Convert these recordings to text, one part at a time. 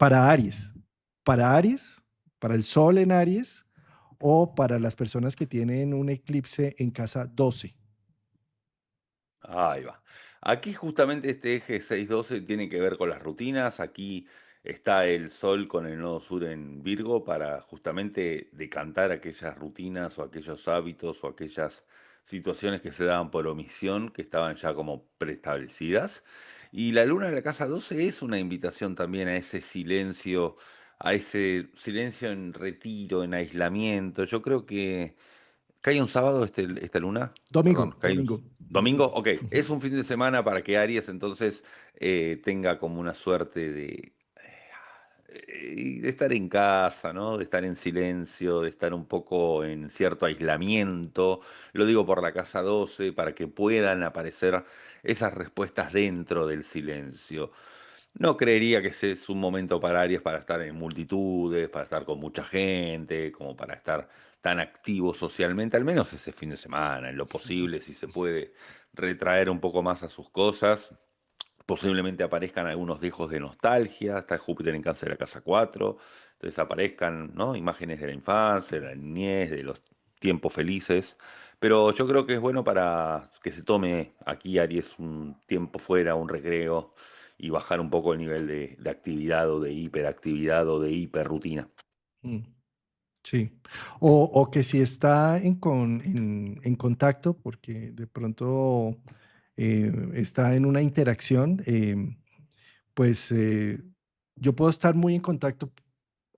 para Aries. Para Aries, para el Sol en Aries o para las personas que tienen un eclipse en casa 12. Ahí va. Aquí justamente este eje 6-12 tiene que ver con las rutinas. Aquí está el Sol con el nodo sur en Virgo para justamente decantar aquellas rutinas o aquellos hábitos o aquellas situaciones que se daban por omisión, que estaban ya como preestablecidas. Y la luna de la casa 12 es una invitación también a ese silencio en retiro, en aislamiento. Yo creo que ¿cae un sábado esta luna? Domingo, Perdón, ¿cae un domingo, domingo? domingo. Ok, Ujú. es un fin de semana para que Aries entonces tenga como una suerte de estar en casa, ¿no? De estar en silencio, de estar un poco en cierto aislamiento. Lo digo por la casa 12 para que puedan aparecer esas respuestas dentro del silencio. No creería que ese es un momento para Aries para estar en multitudes, para estar con mucha gente, como para estar tan activo socialmente, al menos ese fin de semana, en lo posible, si se puede retraer un poco más a sus cosas. Posiblemente aparezcan algunos dejos de nostalgia, está Júpiter en Cáncer de la casa 4, entonces aparezcan, ¿no? Imágenes de la infancia, de la niñez, de los tiempos felices. Pero yo creo que es bueno para que se tome aquí Aries un tiempo fuera, un recreo y bajar un poco el nivel de actividad o de hiperactividad o de hiperrutina. Mm, sí. O que si está en contacto, porque de pronto está en una interacción, pues yo puedo estar muy en contacto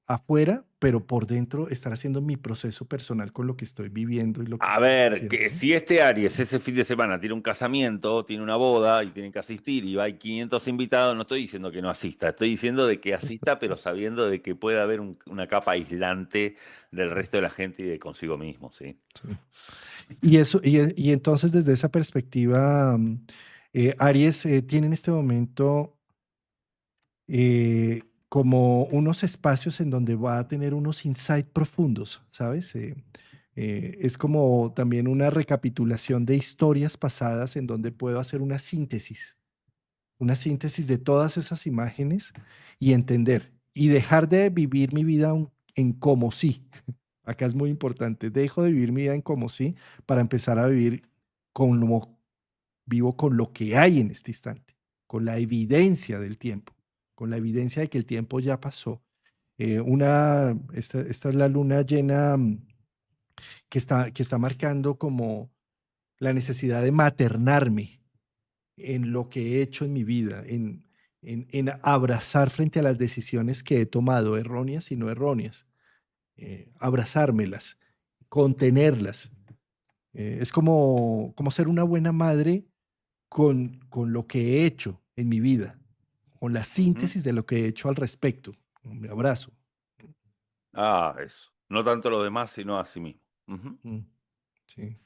afuera, pero por dentro estar haciendo mi proceso personal con lo que estoy viviendo y lo que A estoy ver, sintiendo, que ¿no? si este Aries ese fin de semana tiene un casamiento, tiene una boda y tienen que asistir y hay 500 invitados, no estoy diciendo que no asista, estoy diciendo de que asista, pero sabiendo de que puede haber una capa aislante del resto de la gente y de consigo mismo, ¿sí? Sí. Y eso, y entonces desde esa perspectiva, Aries tiene en este momento como unos espacios en donde va a tener unos insights profundos, ¿sabes? Es como también una recapitulación de historias pasadas en donde puedo hacer una síntesis de todas esas imágenes y entender y dejar de vivir mi vida en como sí. Acá es muy importante, dejo de vivir mi vida en como sí para empezar a vivir como vivo con lo que hay en este instante, con la evidencia del tiempo, con la evidencia de que el tiempo ya pasó. Esta es la luna llena que está marcando como la necesidad de maternarme en lo que he hecho en mi vida, en abrazar frente a las decisiones que he tomado, erróneas y no erróneas, abrazármelas, contenerlas. Es como ser una buena madre con lo que he hecho en mi vida, con la Ujú. síntesis de lo que he hecho al respecto. Me abrazo. Ah, eso. No tanto lo demás, sino a sí mismo. Ujú. Mm, sí.